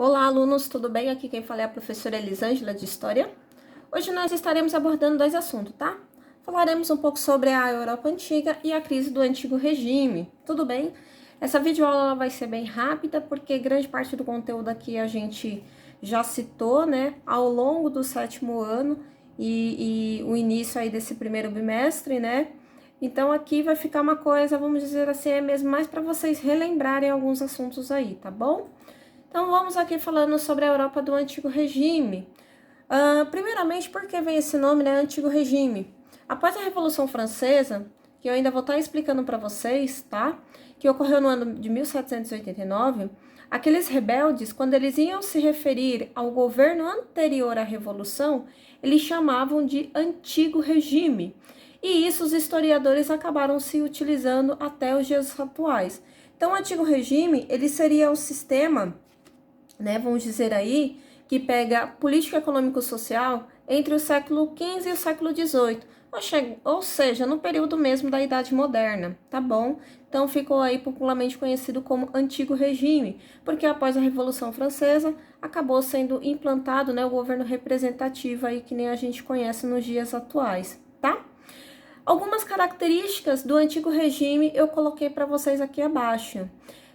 Olá, alunos, tudo bem? Aqui quem fala é a professora Elisângela de História. Hoje nós estaremos abordando dois assuntos, tá? Falaremos um pouco sobre a Europa Antiga e a crise do Antigo Regime, tudo bem? Essa videoaula vai ser bem rápida, porque grande parte do conteúdo aqui a gente já citou, né, ao longo do sétimo ano e o início aí desse primeiro bimestre, né? Então aqui vai ficar uma coisa, vamos dizer assim, é mesmo mais para vocês relembrarem alguns assuntos aí, tá bom? Então, vamos aqui falando sobre a Europa do Antigo Regime. Primeiramente, por que vem esse nome, né, Antigo Regime? Após a Revolução Francesa, que eu ainda vou estar explicando para vocês, tá? Que ocorreu no ano de 1789, aqueles rebeldes, quando eles iam se referir ao governo anterior à Revolução, eles chamavam de Antigo Regime. E isso os historiadores acabaram se utilizando até os dias atuais. Então, o Antigo Regime, ele seria o sistema, né, vamos dizer aí, que pega política econômico-social entre o século XV e o século XVIII, ou seja, no período mesmo da Idade Moderna, tá bom? Então ficou aí popularmente conhecido como Antigo Regime, porque após a Revolução Francesa acabou sendo implantado, né, o governo representativo aí que nem a gente conhece nos dias atuais, tá? Algumas características do Antigo Regime eu coloquei para vocês aqui abaixo.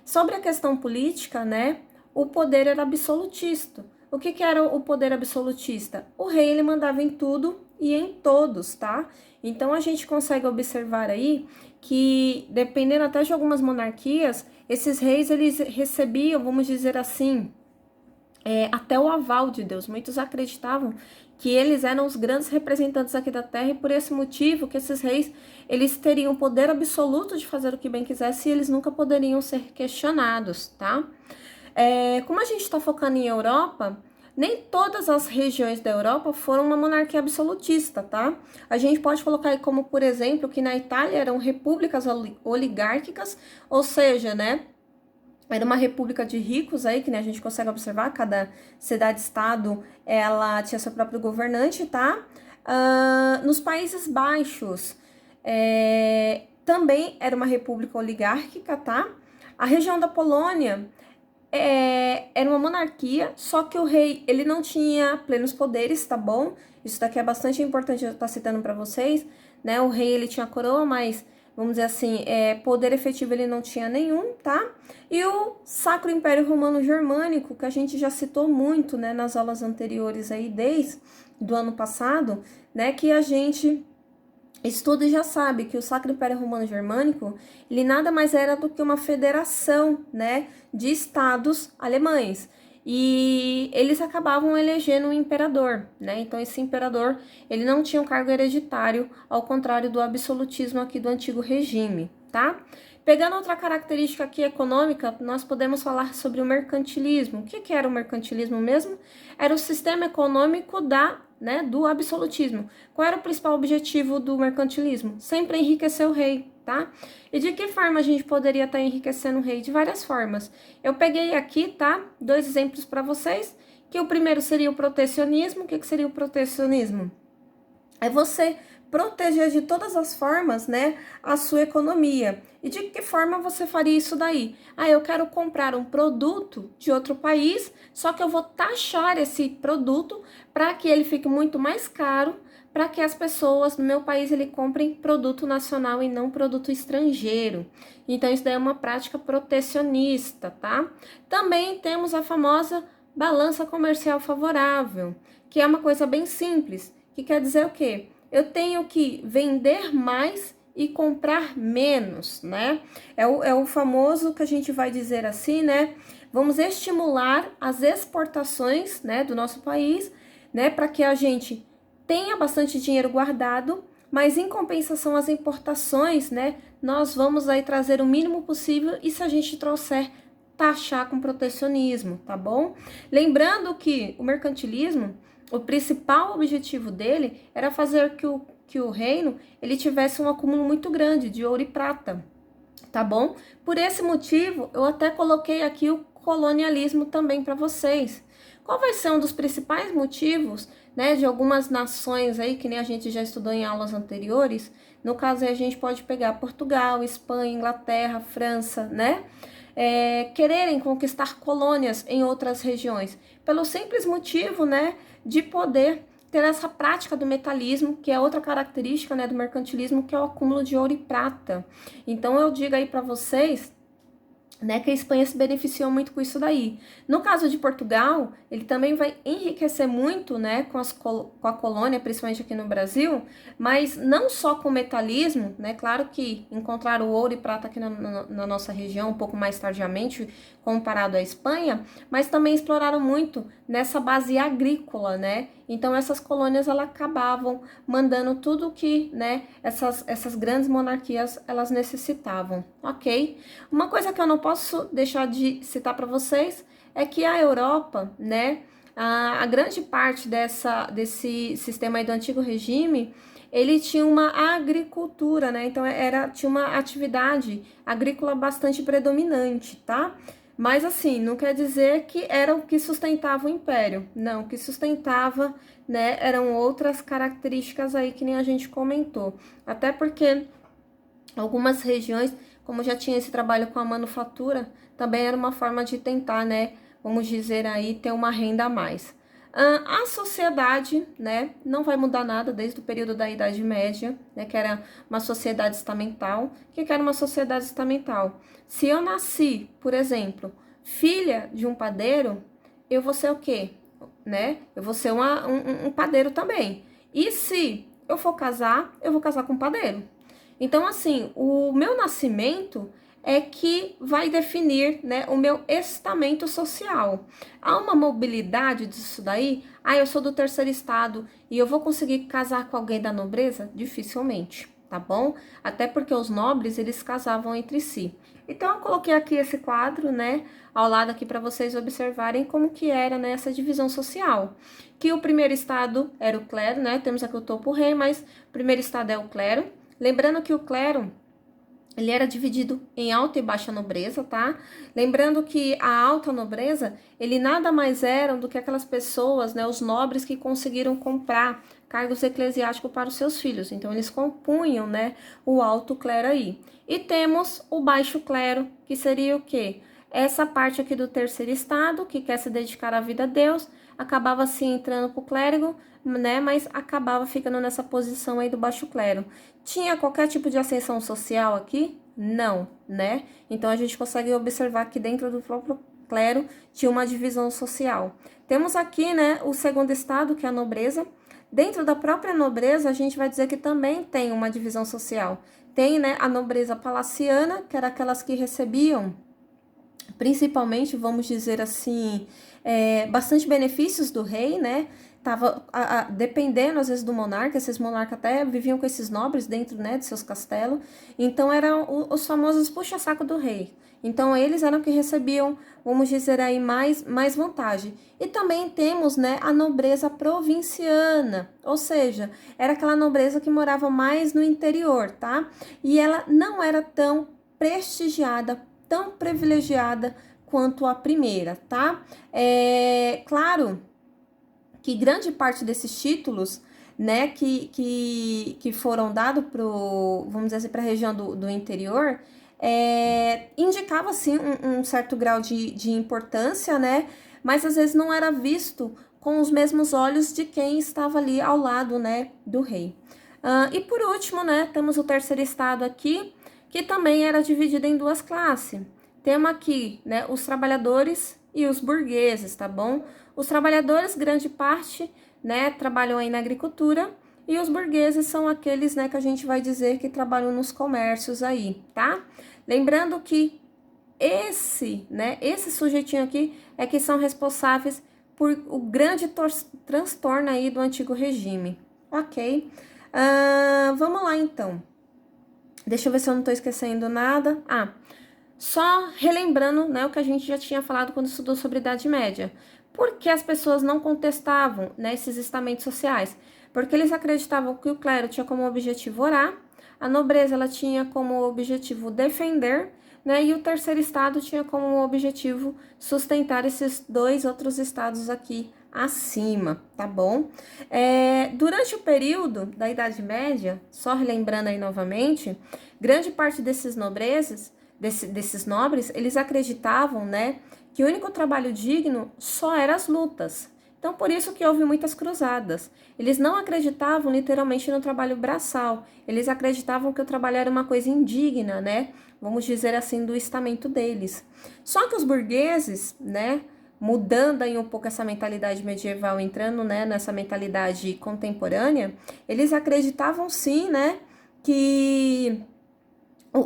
Sobre a questão política, né, o poder era absolutista. O que era o poder absolutista? O rei, ele mandava em tudo e em todos, tá? Então, a gente consegue observar aí que, dependendo até de algumas monarquias, esses reis, eles recebiam, vamos dizer assim, até o aval de Deus. Muitos acreditavam que eles eram os grandes representantes aqui da Terra, e por esse motivo que esses reis, eles teriam poder absoluto de fazer o que bem quisessem e eles nunca poderiam ser questionados, tá? Como a gente está focando em Europa, nem todas as regiões da Europa foram uma monarquia absolutista, tá? A gente pode colocar aí como, por exemplo, que na Itália eram repúblicas oligárquicas, ou seja, né, era uma república de ricos aí, que né, a gente consegue observar, cada cidade-estado, ela tinha seu próprio governante, tá? Nos Países Baixos, também era uma república oligárquica, tá? A região da Polônia era uma monarquia, só que o rei, ele não tinha plenos poderes, tá bom? Isso daqui é bastante importante eu estar citando para vocês, né? O rei, ele tinha coroa, mas, vamos dizer assim, poder efetivo ele não tinha nenhum, tá? E o Sacro Império Romano Germânico, que a gente já citou muito, né, nas aulas anteriores aí, desde do ano passado, né, que a gente estuda e já sabe que o Sacro Império Romano Germânico, ele nada mais era do que uma federação, né, de estados alemães. E eles acabavam elegendo um imperador, né? Então esse imperador, ele não tinha um cargo hereditário, ao contrário do absolutismo aqui do Antigo Regime, tá? Pegando outra característica aqui econômica, nós podemos falar sobre o mercantilismo. O que era o mercantilismo mesmo? Era o sistema econômico do absolutismo. Qual era o principal objetivo do mercantilismo? Sempre enriquecer o rei, tá? E de que forma a gente poderia estar enriquecendo o rei? De várias formas. Eu peguei aqui, tá? Dois exemplos para vocês, que o primeiro seria o protecionismo. O que seria o protecionismo? É você proteger de todas as formas, né, a sua economia. E de que forma você faria isso daí? Eu quero comprar um produto de outro país, só que eu vou taxar esse produto para que ele fique muito mais caro, para que as pessoas no meu país ele comprem produto nacional e não produto estrangeiro. Então isso daí é uma prática protecionista, tá? Também temos a famosa balança comercial favorável, que é uma coisa bem simples, que quer dizer o quê? Eu tenho que vender mais e comprar menos, né? É o famoso que a gente vai dizer assim, né? Vamos estimular as exportações, né, do nosso país, né, para que a gente tenha bastante dinheiro guardado, mas em compensação as importações, né, nós vamos aí trazer o mínimo possível e se a gente trouxer, taxar com protecionismo, tá bom? Lembrando que o mercantilismo, o principal objetivo dele era fazer que o reino ele tivesse um acúmulo muito grande de ouro e prata, tá bom? Por esse motivo, eu até coloquei aqui o colonialismo também para vocês. Qual vai ser um dos principais motivos, né, de algumas nações aí, que nem a gente já estudou em aulas anteriores? No caso aí a gente pode pegar Portugal, Espanha, Inglaterra, França, né? quererem conquistar colônias em outras regiões, pelo simples motivo, né, de poder ter essa prática do metalismo, que é outra característica, né, do mercantilismo, que é o acúmulo de ouro e prata. Então eu digo aí para vocês, né, que a Espanha se beneficiou muito com isso daí. No caso de Portugal, ele também vai enriquecer muito, né, com a colônia, principalmente aqui no Brasil, mas não só com o metalismo, né, claro que encontraram ouro e prata aqui na nossa região um pouco mais tardiamente, comparado à Espanha, mas também exploraram muito nessa base agrícola, né, então essas colônias, elas acabavam mandando tudo que, né, essas grandes monarquias, elas necessitavam, ok? Uma coisa que eu não posso deixar de citar para vocês é que a Europa, né, a grande parte desse sistema aí do antigo regime, ele tinha uma agricultura, né, então tinha uma atividade agrícola bastante predominante, tá? Mas assim, não quer dizer que era o que sustentava o império. Não, o que sustentava, né, eram outras características aí que nem a gente comentou. Até porque algumas regiões, como já tinha esse trabalho com a manufatura, também era uma forma de tentar, né, vamos dizer aí, ter uma renda a mais. A sociedade, né, não vai mudar nada desde o período da Idade Média, né, que era uma sociedade estamental. O que era uma sociedade estamental? Se eu nasci, por exemplo, filha de um padeiro, eu vou ser o quê? Né? Eu vou ser um padeiro também. E se eu for casar, eu vou casar com um padeiro. Então, assim, o meu nascimento é que vai definir, né, o meu estamento social. Há uma mobilidade disso daí? Ah, eu sou do terceiro estado e eu vou conseguir casar com alguém da nobreza? Dificilmente, tá bom? Até porque os nobres, eles casavam entre si. Então, eu coloquei aqui esse quadro, né, ao lado aqui para vocês observarem como que era, né, essa divisão social. Que o primeiro estado era o clero, né, temos aqui o topo-rei, mas o primeiro estado é o clero. Lembrando que o clero, ele era dividido em alta e baixa nobreza, tá? Lembrando que a alta nobreza, ele nada mais eram do que aquelas pessoas, né, os nobres que conseguiram comprar cargos eclesiásticos para os seus filhos. Então, eles compunham, né, o alto clero aí. E temos o baixo clero, que seria o quê? Essa parte aqui do terceiro estado, que quer se dedicar à vida a Deus, acabava assim entrando para o clérigo, né, mas acabava ficando nessa posição aí do baixo clero. Tinha qualquer tipo de ascensão social aqui? Não, né? Então a gente consegue observar que dentro do próprio clero tinha uma divisão social. Temos aqui, né, o segundo estado, que é a nobreza. Dentro da própria nobreza, a gente vai dizer que também tem uma divisão social. Tem, né, a nobreza palaciana, que era aquelas que recebiam, principalmente, vamos dizer assim, bastante benefícios do rei, né? Tava dependendo, às vezes, do monarca. Esses monarcas até viviam com esses nobres dentro, né, de seus castelos. Então, eram os famosos puxa-saco do rei. Então, eles eram que recebiam, vamos dizer aí, mais vantagem. E também temos, né, a nobreza provinciana, ou seja, era aquela nobreza que morava mais no interior, tá? E ela não era tão prestigiada, tão privilegiada quanto a primeira, tá? Claro que grande parte desses títulos, né, que foram dados vamos dizer assim, para a região do interior, indicava, assim, um certo grau de importância, né, mas às vezes não era visto com os mesmos olhos de quem estava ali ao lado, né, do rei. E por último, né, temos o terceiro estado aqui, que também era dividido em duas classes. Temos aqui, né, os trabalhadores e os burgueses, tá bom? Os trabalhadores, grande parte, né, trabalham aí na agricultura, e os burgueses são aqueles, né, que a gente vai dizer que trabalham nos comércios aí, tá? Lembrando que esse sujeitinho aqui é que são responsáveis por o grande transtorno aí do antigo regime, ok? Vamos lá, então. Deixa eu ver se eu não tô esquecendo nada. Só relembrando, né, o que a gente já tinha falado quando estudou sobre a Idade Média. Por que as pessoas não contestavam, né, esses estamentos sociais? Porque eles acreditavam que o clero tinha como objetivo orar, a nobreza ela tinha como objetivo defender, né, e o terceiro estado tinha como objetivo sustentar esses dois outros estados aqui acima, tá bom? Durante o período da Idade Média, só relembrando aí novamente, grande parte desses nobreses desses nobres, eles acreditavam, né, que o único trabalho digno só eram as lutas. Então, por isso que houve muitas cruzadas. Eles não acreditavam literalmente no trabalho braçal. Eles acreditavam que o trabalho era uma coisa indigna, né? Vamos dizer assim, do estamento deles. Só que os burgueses, né, mudando aí um pouco essa mentalidade medieval, entrando, né, nessa mentalidade contemporânea, eles acreditavam sim, né, que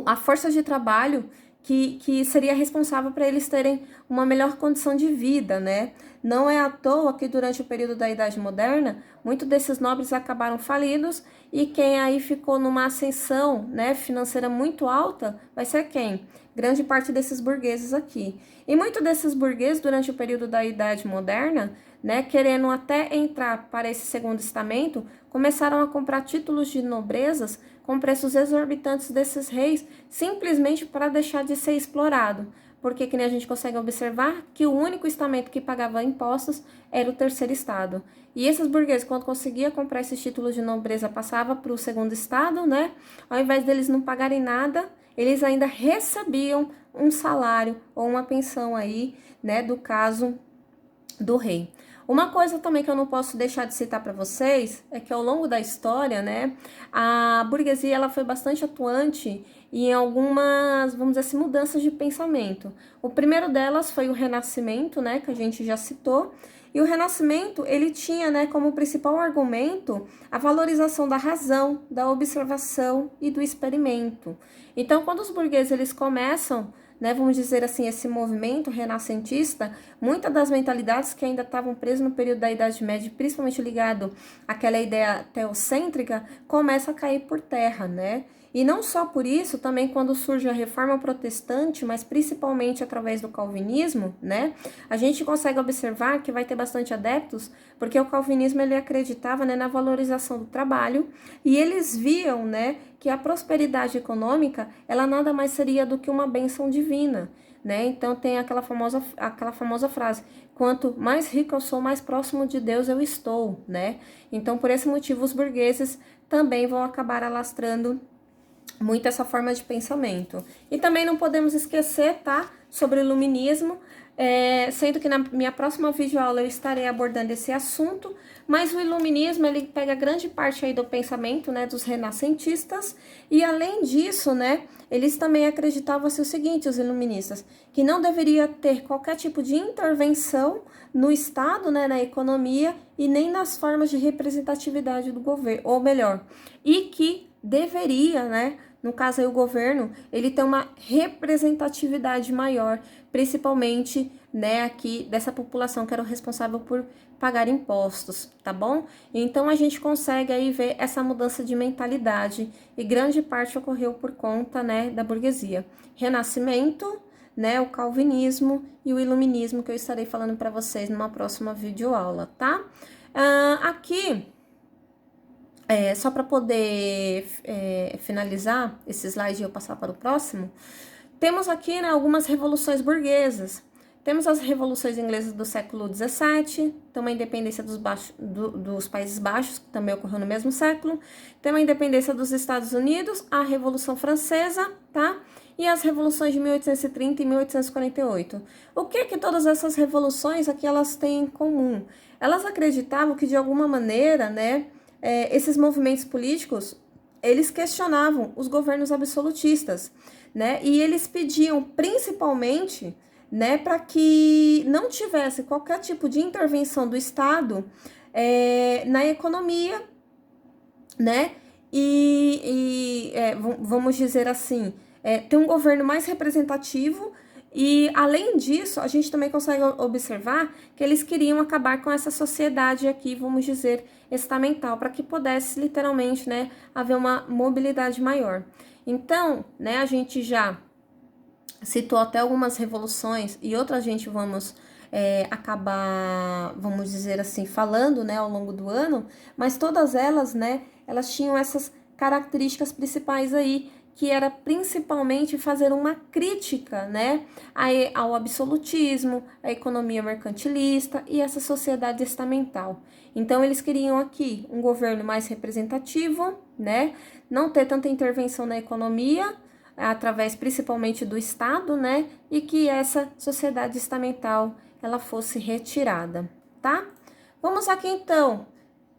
a força de trabalho que seria responsável para eles terem uma melhor condição de vida, né? Não é à toa que durante o período da Idade Moderna, muitos desses nobres acabaram falidos e quem aí ficou numa ascensão, né, financeira muito alta vai ser quem? Grande parte desses burgueses aqui. E muitos desses burgueses, durante o período da Idade Moderna, né, querendo até entrar para esse segundo estamento, começaram a comprar títulos de nobrezas com preços exorbitantes desses reis, simplesmente para deixar de ser explorado. Porque, que nem a gente consegue observar, que o único estamento que pagava impostos era o terceiro estado. E esses burgueses, quando conseguiam comprar esses títulos de nobreza, passava para o segundo estado, né? Ao invés deles não pagarem nada, eles ainda recebiam um salário ou uma pensão aí, né, do caso do rei. Uma coisa também que eu não posso deixar de citar para vocês é que ao longo da história, né, a burguesia ela foi bastante atuante em algumas, vamos dizer assim, mudanças de pensamento. O primeiro delas foi o Renascimento, né, que a gente já citou. E o Renascimento, ele tinha, né, como principal argumento a valorização da razão, da observação e do experimento. Então, quando os burgueses eles começam, né, vamos dizer assim, esse movimento renascentista, muitas das mentalidades que ainda estavam presas no período da Idade Média, principalmente ligado àquela ideia teocêntrica, começa a cair por terra, né? E não só por isso, também quando surge a Reforma Protestante, mas principalmente através do Calvinismo, né? A gente consegue observar que vai ter bastante adeptos, porque o Calvinismo ele acreditava, né, na valorização do trabalho e eles viam, né, que a prosperidade econômica, ela nada mais seria do que uma bênção divina, né? Então tem aquela famosa frase: quanto mais rico eu sou, mais próximo de Deus eu estou, né? Então por esse motivo os burgueses também vão acabar alastrando muito essa forma de pensamento. E também não podemos esquecer, tá, sobre o iluminismo, sendo que na minha próxima videoaula eu estarei abordando esse assunto, mas o iluminismo, ele pega grande parte aí do pensamento, né, dos renascentistas, e além disso, né, eles também acreditavam assim, o seguinte, os iluministas, que não deveria ter qualquer tipo de intervenção no Estado, né, na economia, e nem nas formas de representatividade do governo, ou melhor, e que deveria, né, no caso aí o governo, ele tem uma representatividade maior, principalmente, né, aqui dessa população que era o responsável por pagar impostos, tá bom? Então a gente consegue aí ver essa mudança de mentalidade e grande parte ocorreu por conta, né, da burguesia. Renascimento, né, o calvinismo e o iluminismo que eu estarei falando para vocês numa próxima videoaula, tá? Aqui só para poder finalizar esse slide e eu passar para o próximo, temos aqui, né, algumas revoluções burguesas. Temos as revoluções inglesas do século XVII, tem a independência dos Países Baixos, que também ocorreu no mesmo século, tem a independência dos Estados Unidos, a Revolução Francesa, tá? E as revoluções de 1830 e 1848. O que todas essas revoluções aqui elas têm em comum? Elas acreditavam que de alguma maneira, né, esses movimentos políticos, eles questionavam os governos absolutistas, né? E eles pediam principalmente, né, para que não tivesse qualquer tipo de intervenção do Estado na economia, né? Vamos dizer assim, ter um governo mais representativo. E, além disso, a gente também consegue observar que eles queriam acabar com essa sociedade aqui, vamos dizer, estamental, para que pudesse, literalmente, né, haver uma mobilidade maior. Então, né, a gente já citou até algumas revoluções e outras a gente vamos acabar, vamos dizer assim, falando, né, ao longo do ano, mas todas elas, né, elas tinham essas características principais aí, que era principalmente fazer uma crítica, né, ao absolutismo, à economia mercantilista e essa sociedade estamental. Então, eles queriam aqui um governo mais representativo, né, não ter tanta intervenção na economia, através principalmente do Estado, né? E que essa sociedade estamental, ela fosse retirada, tá? Vamos aqui então.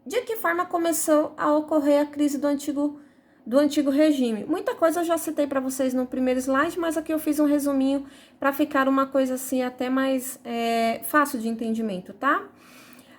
De que forma começou a ocorrer a crise do antigo regime? Muita coisa eu já citei para vocês no primeiro slide, mas aqui eu fiz um resuminho para ficar uma coisa assim até mais fácil de entendimento, tá?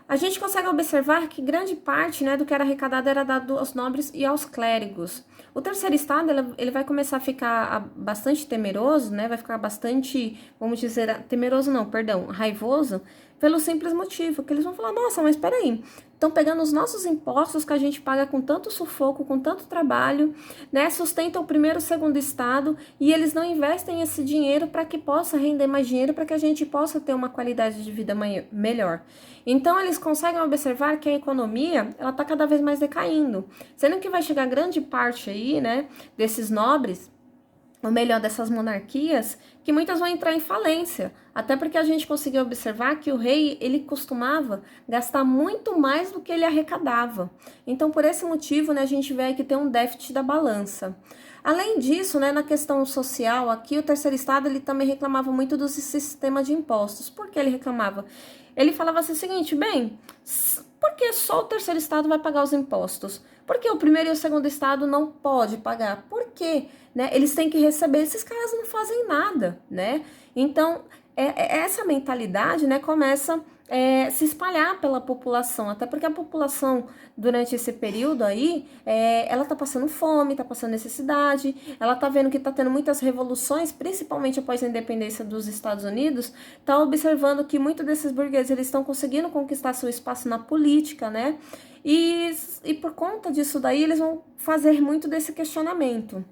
A gente consegue observar que grande parte, né, do que era arrecadado era dado aos nobres e aos clérigos. O terceiro estado, ele vai começar a ficar bastante temeroso, né, vai ficar bastante, vamos dizer, temeroso não, perdão, raivoso, pelo simples motivo, que eles vão falar, nossa, mas peraí, estão pegando os nossos impostos que a gente paga com tanto sufoco, com tanto trabalho, né, sustentam o primeiro e o segundo estado, e eles não investem esse dinheiro para que possa render mais dinheiro, para que a gente possa ter uma qualidade de vida melhor. Então, eles conseguem observar que a economia, ela está cada vez mais decaindo, sendo que vai chegar grande parte aí, né, desses nobres, ou melhor, dessas monarquias, que muitas vão entrar em falência, até porque a gente conseguiu observar que o rei, ele costumava gastar muito mais do que ele arrecadava. Então, por esse motivo, né, a gente vê aí que tem um déficit da balança. Além disso, né, na questão social, aqui o terceiro estado, ele também reclamava muito do sistema de impostos. Por que ele reclamava? Ele falava assim o seguinte, bem, por que só o terceiro estado vai pagar os impostos? Por que o primeiro e o segundo estado não pode pagar? Por quê? Né? Eles têm que receber, esses caras não fazem nada, né? Então, essa mentalidade, né, começa a se espalhar pela população, até porque a população, durante esse período aí, ela tá passando fome, tá passando necessidade, ela tá vendo que tá tendo muitas revoluções, principalmente após a independência dos Estados Unidos, tá observando que muitos desses burgueses, eles estão conseguindo conquistar seu espaço na política, né? E por conta disso daí, eles vão fazer muito desse questionamento.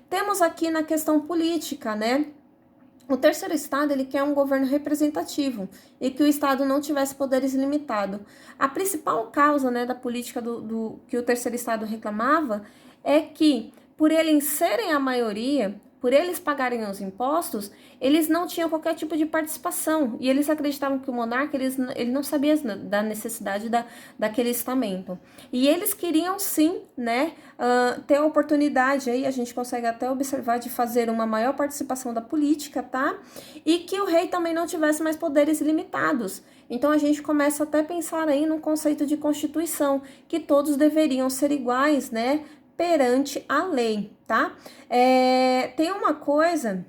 Temos aqui na questão política, né? O terceiro estado, ele quer um governo representativo e que o estado não tivesse poderes limitados. A principal causa, né, da política que o terceiro estado reclamava é que, por eles serem a maioria, por eles pagarem os impostos, eles não tinham qualquer tipo de participação. E eles acreditavam que o monarca, ele não sabia da necessidade daquele estamento. E eles queriam sim, né, ter a oportunidade, aí a gente consegue até observar, de fazer uma maior participação da política, tá? E que o rei também não tivesse mais poderes limitados. Então a gente começa até a pensar aí no conceito de constituição, que todos deveriam ser iguais, né, perante a lei, tá? Tem uma coisa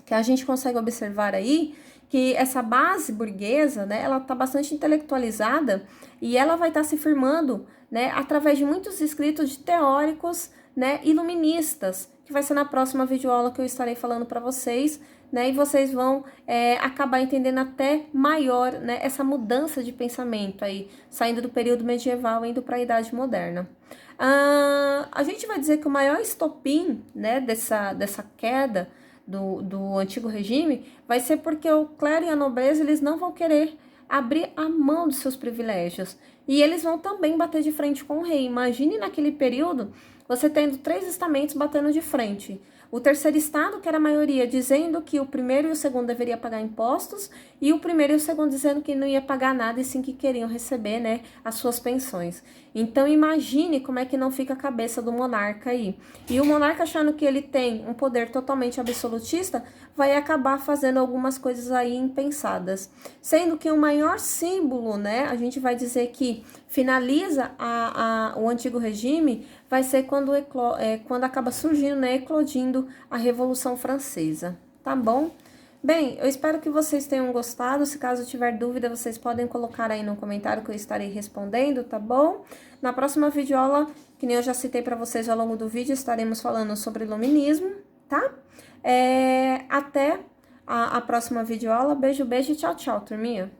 que a gente consegue observar aí, que essa base burguesa, né, ela tá bastante intelectualizada e ela vai estar se firmando, né, através de muitos escritos de teóricos, né, iluministas, que vai ser na próxima videoaula que eu estarei falando para vocês, né, e vocês vão acabar entendendo até maior, né, essa mudança de pensamento aí, saindo do período medieval e indo para a Idade Moderna. A gente vai dizer que o maior estopim, né, dessa queda do antigo regime vai ser porque o clero e a nobreza, eles não vão querer abrir a mão dos seus privilégios. E eles vão também bater de frente com o rei. Imagine naquele período, você tendo 3 estamentos batendo de frente. O terceiro estado, que era a maioria, dizendo que o primeiro e o segundo deveriam pagar impostos, e o primeiro e o segundo dizendo que não ia pagar nada e sim que queriam receber, né, as suas pensões. Então imagine como é que não fica a cabeça do monarca aí. E o monarca, achando que ele tem um poder totalmente absolutista, vai acabar fazendo algumas coisas aí impensadas. Sendo que o maior símbolo, né, a gente vai dizer que finaliza o antigo regime, vai ser quando acaba surgindo, né, eclodindo a Revolução Francesa, tá bom? Bem, eu espero que vocês tenham gostado. Se caso tiver dúvida, vocês podem colocar aí no comentário que eu estarei respondendo, tá bom? Na próxima videoaula, que nem eu já citei para vocês ao longo do vídeo, estaremos falando sobre iluminismo, tá? Até a próxima videoaula. Beijo, beijo e tchau, tchau, turminha!